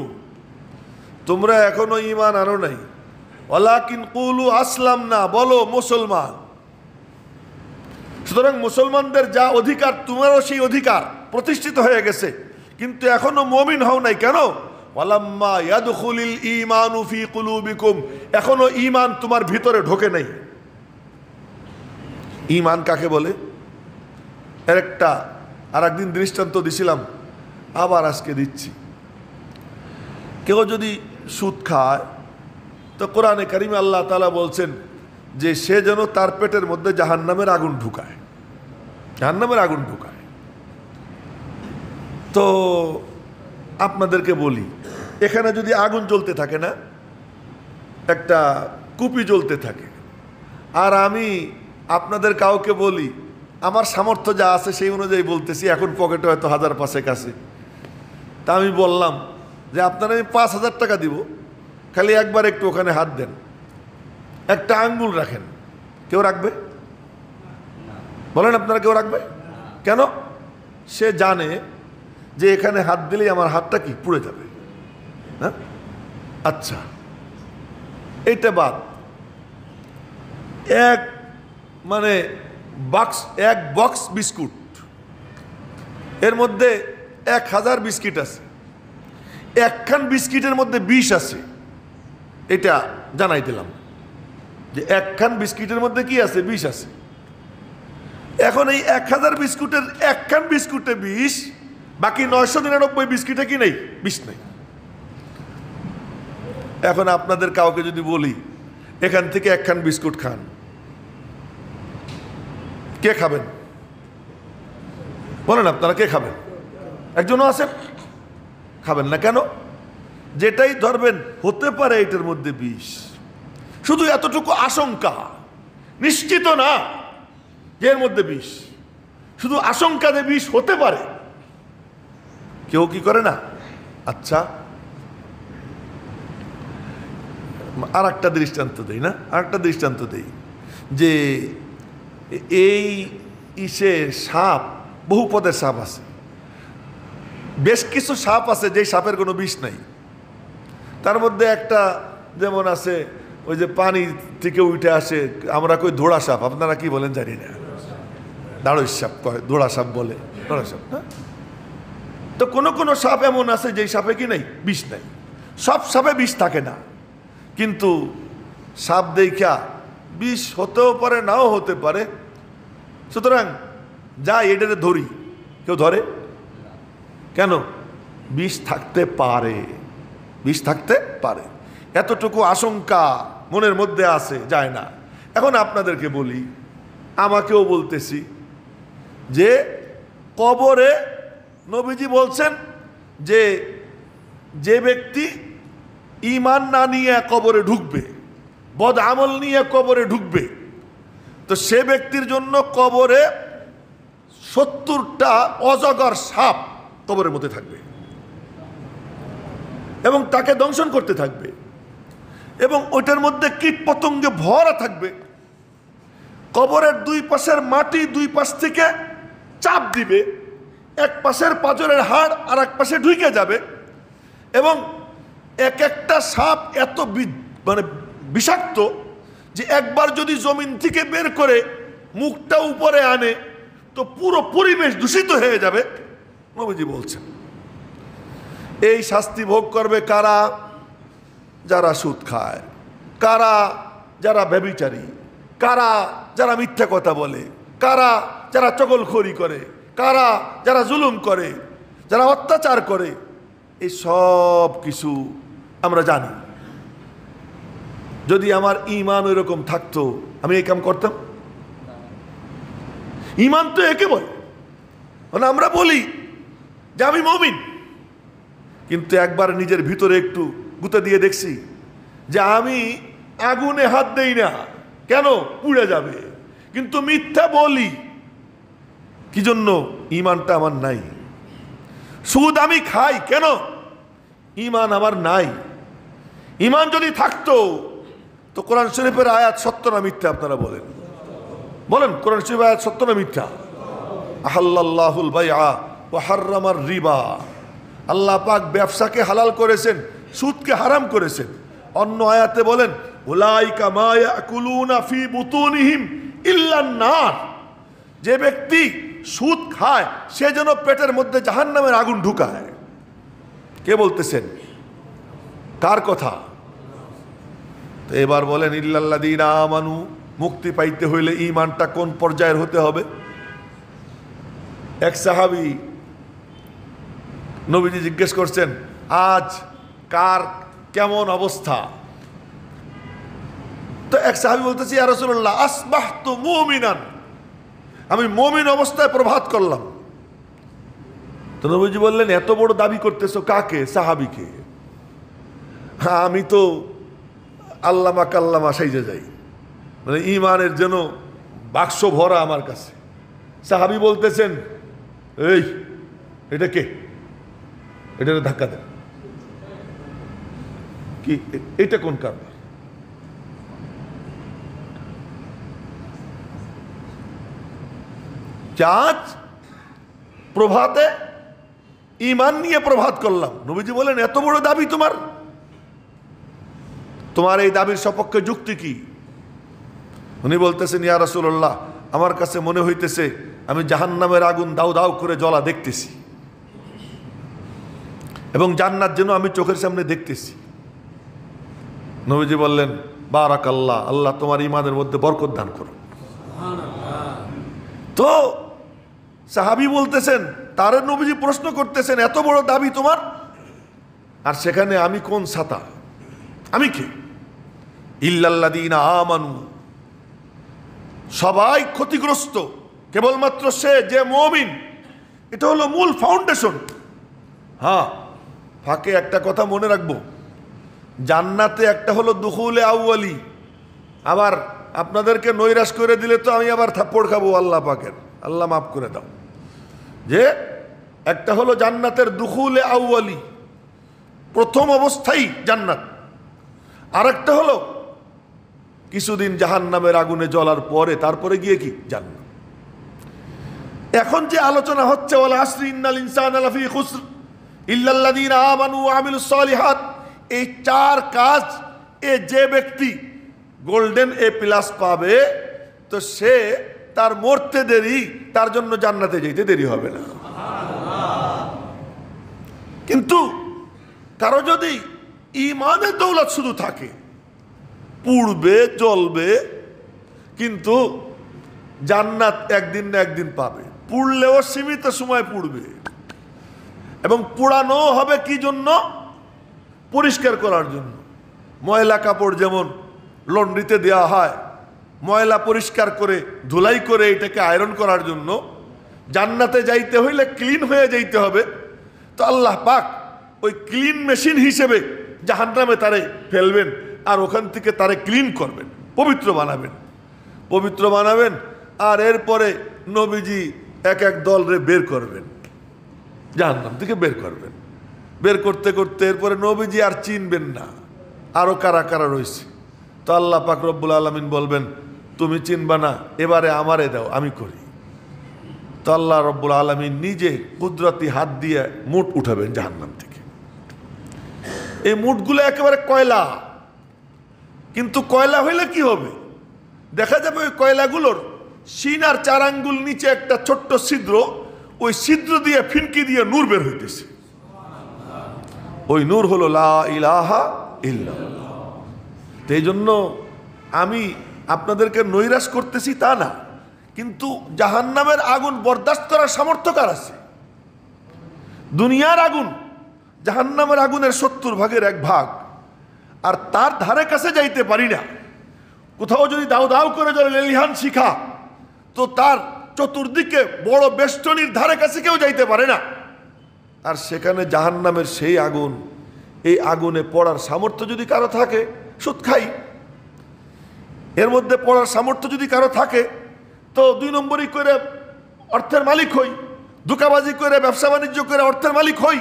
তোমরা এখনো ঈমান আনো নাই। ওয়ালাকিন কুলু আসলামনা, বলো মুসলমান। সুতরাং মুসলমানদের যা অধিকার, তোমারও সেই অধিকার প্রতিষ্ঠিত হয়ে গেছে, কিন্তু এখনো মুমিন হও নাই। কেন? ওয়ালাম্মা ইয়াদখুলিল ঈমানু ফি কুলুবিকুম, এখনো ঈমান তোমার ভিতরে ঢোকে নাই। ঈমান কাকে বলে? এর একটা আর একদিন দৃষ্টান্ত দিছিলাম, আবার আজকে দিচ্ছি। কেউ যদি সুদ খায় তো কোরআনে কারিমে আল্লাহ তাআলা বলছেন যে সে যেন তার পেটের মধ্যে জাহান্নামের আগুন ঢুকায়, জাহান্নামের আগুন ঢুকায়। তো আপনাদেরকে বলি, এখানে যদি আগুন জ্বলতে থাকে না, একটা কুপি জ্বলতে থাকে, আর আমি আপনাদের কাউকে বলি আমার সামর্থ্য যা আছে সেই অনুযায়ী বলতেছি, এখন পকেটে হয়তো 1000 কাছে, তা আমি বললাম যে আপনারা আমি 5000 টাকা দিব, খালি একবার একটু ওখানে হাত দেন, একটা আঙ্গুল রাখেন। কেউ রাখবে? বলেন আপনারা, কেউ রাখবে? কেন? সে জানে যে এখানে হাত দিলেই আমার হাতটা কি পুড়ে যাবে। হ্যাঁ, আচ্ছা, এইটা বাদ। এক মানে এক বক্স বিস্কুট, এর মধ্যে 1000 বিস্কিট আছে, একখান বিস্কিটের মধ্যে বিষ আছে, এটা জানাই দিলাম যে একখান বিস্কিটের মধ্যে কি আছে? বিষ আছে। এখন এই 1000 বিস্কুটের একখান বিস্কুটে বিষ, বাকি 999 বিস্কিটে কি নেই? বিষ নেই। এখন আপনাদের কাউকে যদি বলি এখান থেকে একখান বিস্কুট খান, কে খাবেন? বলেন আপনারা, কে খাবেন? একজনও আছে? খাবেন না। কেন? যেটাই ধরবেন হতে পারে এটার মধ্যে বিষ, শুধু এতটুকু আশঙ্কা, নিশ্চিত না যে এর মধ্যে বিষ, শুধু আশঙ্কা যে বিষ হতে পারে। কেউ কি করে না? আচ্ছা, আর একটা দৃষ্টান্ত দেই না, আর একটা দৃষ্টান্ত দেই। যে এই ইসে সাপ, বহু পদের সাপ আছে, বেশ কিছু সাপ আছে যে সাপের কোনো বিষ নাই। তার মধ্যে একটা যেমন আছে ওই যে পানি থেকে উঠে আসে, আমরা কই ধোড়া সাপ, আপনারা কি বলেন জানি না, দাঁড়ই সাপ কয়, ধোড়া সাপ বলে, ধোড়া সাপ না। তো কোনো কোনো সাপ এমন আছে যে সাপে কি নাই, বিষ নাই। সব সাপে বিষ থাকে না, কিন্তু সাপ দেখা বিষ হতেও পারে, নাও হতে পারে। সুতরাং যা এটারে ধরি, কেউ ধরে কেন? বিষ থাকতে পারে, বিষ থাকতে পারে, এতটুকু আশঙ্কা মনের মধ্যে আছে, যায় না। এখন আপনাদেরকে বলি, আমাকেও বলতেছি যে কবরে নবীজি বলছেন যে যে ব্যক্তি ঈমান না নিয়ে কবরে ঢুকবে, বদ আমল নিয়ে কবরে ঢুকবে, তো সে ব্যক্তির জন্য কবরে 70টা অজগর সাপ কবরের মধ্যে থাকবে এবং তাকে দংশন করতে থাকবে, এবং ওইটার মধ্যে কীট পতঙ্গে ভরা থাকবে। কবরের দুই পাশের মাটি দুই পাশ থেকে চাপ দিবে, এক পাশের পাঁজরের হাড় আর এক পাশে ঢুকে যাবে, এবং এক একটা সাপ এত মানে বিষাক্ত যে একবার যদি জমিন থেকে বের করে মুখটা উপরে আনে তো পুরো পরিবেশ দূষিত হয়ে যাবে, নবীজি বলছেন। এই শাস্তি ভোগ করবে কারা? যারা সুদ খায়, কারা? যারা ব্যভিচারী, কারা? যারা মিথ্যা কথা বলে, কারা? যারা চগলখড়ি করে, কারা? যারা জুলুম করে, যারা অত্যাচার করে। এই সব কিছু আমরা জানি। যদি আমার ঈমান ওই রকম থাকতো, আমি এই কাম করতাম? ঈমান তো একে বলে, মানে আমরা বলি যে আমি মুমিন, কিন্তু একবার নিজের ভিতরে একটু গুঁতে দিয়ে দেখছি যে আমি আগুনে হাত দেই না, কেন? পুড়ে যাবে। কিন্তু মিথ্যা বলি, কি জন্য? ঈমানটা আমার নাই। সুদ আমি খাই, কেন? ঈমান আমার নাই। ঈমান যদি থাকতো তো কোরআন শরীফের আয়াত সত্য না মিথ্যা? আপনারা বলেন, বলেন কোরআন শরীফের আয়াত সত্য না মিথ্যা? আহাল্লাল্লাহুল বাইআ ওয়া হাররামার রিবা। আল্লাহ পাক ব্যবসাকে হালাল করেছেন, সুদকে হারাম করেছেন। অন্য আয়াতে বলেন উলাইকা মা ইয়াকুলুনা ফি বুতুনিহিম ইল্লান নার। যে ব্যক্তি সুদ খায় সে যেন পেটের মধ্যে জাহান্নামের আগুন ঢুকায়। কে বলতেছেন? কার কথা? তো এবার বলেন ইল্লাল্লাযীনা আমানু, মুক্তি পাইতে হইলে ঈমানটা কোন পর্যায়ের হতে হবে? এক সাহাবী নবীজি জিজ্ঞেস করছেন আজ কার কেমন অবস্থা? তো এক সাহাবী বলতেছে ইয়া রাসূলুল্লাহ আসবাহতু মুমিনান, আমি মুমিন অবস্থায় প্রভাত করলাম। তো নবীজি বললেন এত বড় দাবি করতেছো কাকে? সাহাবীকে। হ্যাঁ, আমি তো আল্লামা কাল্লামা সাইজে যাই, মানে ঈমানের যেন বাক্স ভরা আমার কাছে। সাহাবী বলতেছেন এই এটা কে? এটা ধাক্কা দেন। কি এটা কোন কারবার? আজ প্রভাতে ঈমান নিয়ে প্রভাত করলাম। নবীজি বলেন এত বড় দাবি তোমার, তোমার এই দাবির সপক্ষে যুক্তি কি? উনি বলতেছেন ইয়া রাসূলুল্লাহ, আমার কাছে মনে হইতেছে আমি জাহান্নামের আগুন দাউ দাউ করে জ্বলা দেখতেছি এবং জান্নাত যেন আমি চোখের সামনে দেখতেছি। নবীজি বললেন বারাকাল্লাহ, আল্লাহ তোমার ঈমানের মধ্যে বরকত দান করুন। তো সাহাবী বলতেছেন, তার নবীজি প্রশ্ন করতেছেন এত বড় দাবি তোমার, আর সেখানে আমি কোন ছাতা? আমি কে? ইল্লাল্লাযীনা আমানু, সবাই ক্ষতিগ্রস্ত, কেবলমাত্র সে যে মুমিন। এটা হলো মূল ফাউন্ডেশন। হ্যাঁ, ফাঁকে একটা কথা মনে রাখবো, জান্নাতে একটা হলো দুখুলে আউয়ালি, আবার আপনাদেরকে নৈরাশ করে দিলে তো আমি আবার থাপ্পড় খাবো আল্লাহ পাকের, আল্লাহ মাফ করে দাও। যে একটা হলো জান্নাতের দুখুলে আউয়ালি, প্রথম অবস্থায় জান্নাত, আর একটা হলো কিছুদিন জাহান্নামের আগুনে জ্বলার পরে তারপরে গিয়ে কি জান্নাত। এখন যে আলোচনা হচ্ছে ওয়াল আসরি ইন্নাল ইনসানা লাফি খুসর ইল্লাল্লাযীনা আমানু ওয়া আমিলুস সালিহাত, এই 4 কাজ যে ব্যক্তি গোল্ডেন A+ পাবে তো সে তার মরতে দেরি, তার জন্য জান্নাতে যেতে দেরি হবে না। কিন্তু কারো যদি ঈমানের দৌলত শুধু থাকে, পুড়বে জ্বলবে কিন্তু জান্নাত একদিন না একদিন পাবে, পুড়লেও সীমিত সময় পুড়বে, এবং পোড়ানো হবে কি জন্য? পরিষ্কার করার জন্য। ময়লা কাপড় যেমন লন্ড্রিতে দেওয়া হয় ময়লা পরিষ্কার করে ধুলাই করে এটাকে আয়রন করার জন্য, জান্নাতে যাইতে হইলে ক্লিন হয়ে যাইতে হবে। তো আল্লাহ পাক ওই ক্লিন মেশিন হিসেবে জাহান্নামে তারে ফেলবেন আর ওখান থেকে তারে ক্লিন করবেন, পবিত্র বানাবেন, পবিত্র বানাবেন। আর এরপরে নবীজি এক এক দলরে বের করবেন, জাহান্নাম থেকে বের করবেন। বের করতে করতে এরপরে নবীজি আর চিনবেন না আরো কারা কারা রয়েছে। তো আল্লাহ পাক রব্বুল আলামিন বলবেন তুমি চিনবা না, এবারে আমারে দাও, আমি করি। তো আল্লাহ রব্বুল আলামিন নিজে কুদরতি হাত দিয়ে মুঠ উঠাবেন জাহান্নাম থেকে। এই মুঠগুলো একেবারে কয়লা, কিন্তু কয়লা হইলে কি হবে? দেখা যাবে ওই কয়লাগুলোর সিনার 4 আঙ্গুল নিচে একটা ছোট্ট ছিদ্র, ওই ছিদ্র দিয়ে ফিনকি দিয়ে নূর বের হইতেছে। ওই নূর হলো লা ইলাহা ইল্লাল্লাহ। এই জন্য আমি আপনাদেরকে নৈরাশ করতেছি তা না, কিন্তু জাহান্নামের আগুন বরদাস্ত করার সামর্থ্য কার আছে? দুনিয়ার আগুন জাহান্নামের আগুনের 70 ভাগের 1 ভাগ, আর তার ধারে কাছে যাইতে পারি না। কোথাও যদি দাউ দাউ করে জ্বলে লেলিহান শিখা, তো তার চতুর্দিকে বড় বেষ্টনীর ধারে কাছে কেউ যাইতে পারে না। আর সেখানে জাহান্নামের সেই আগুন, এই আগুনে পড়ার সামর্থ্য যদি কারো থাকে, সুদ খাই, এর মধ্যে পড়ার সামর্থ্য যদি কারো থাকে তো 2 নম্বরই করে অর্থের মালিক হই, ধোঁকাবাজি করে ব্যবসা বাণিজ্য করে অর্থের মালিক হই।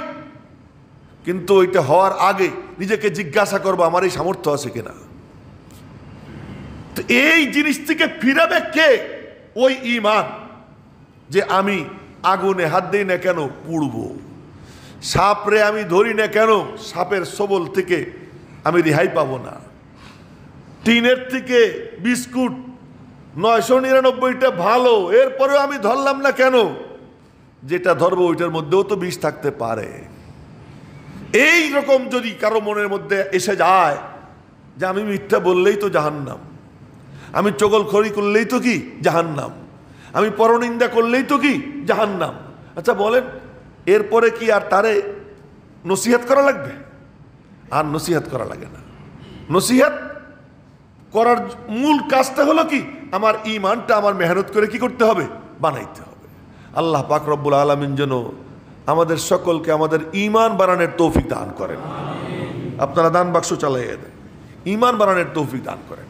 কিন্তু ওইটা হওয়ার আগে নিজেকে জিজ্ঞাসা করবো আমার এই সামর্থ্য আছে কিনা। তো এই জিনিস থেকে ফিরাবে কে? ওই ঈমান, যে আমি আগুনে হাত দিই না কেন পুড়বো, সাপরে আমি ধরি না কেন সাপের সবল থেকে আমি রেহাই পাবো না, টিনের থেকে বিস্কুট 999টা ভালো, এরপরেও আমি ধরলাম না কেন, যেটা ধরবো ওইটার মধ্যেও তো বিষ থাকতে পারে। এই রকম যদি কারো মনের মধ্যে এসে যায় যে আমি মিথ্যা বললেই তো জাহান্নাম, আমি চগলখড়ি করলেই তো কি জাহান্নাম, আমি পরনিন্দা করলেই তো কি জাহান্নাম। আচ্ছা বলেন, এরপরে কি আর তারে নসিহত করা লাগবে? আর নসিহত করা লাগে না। নসিহত করার মূল কাজটা হলো কি, আমার ঈমানটা আমার মেহনত করে কি করতে হবে? বানাইতে হবে। আল্লাহ পাক রব্বুল আলামিন যেন আমাদের সকলকে আমাদের ঈমান বাড়ানোর তৌফিক দান করেন। আপনারা দান বাক্স চালিয়ে দেন, ঈমান বাড়ানোর তৌফিক দান করেন।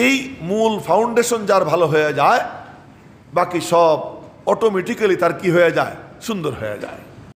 এই মূল ফাউন্ডেশন যার ভালো হয়ে যায়, বাকি সব অটোমেটিক্যালি তার কি হয়ে যায়? সুন্দর হয়ে যায়।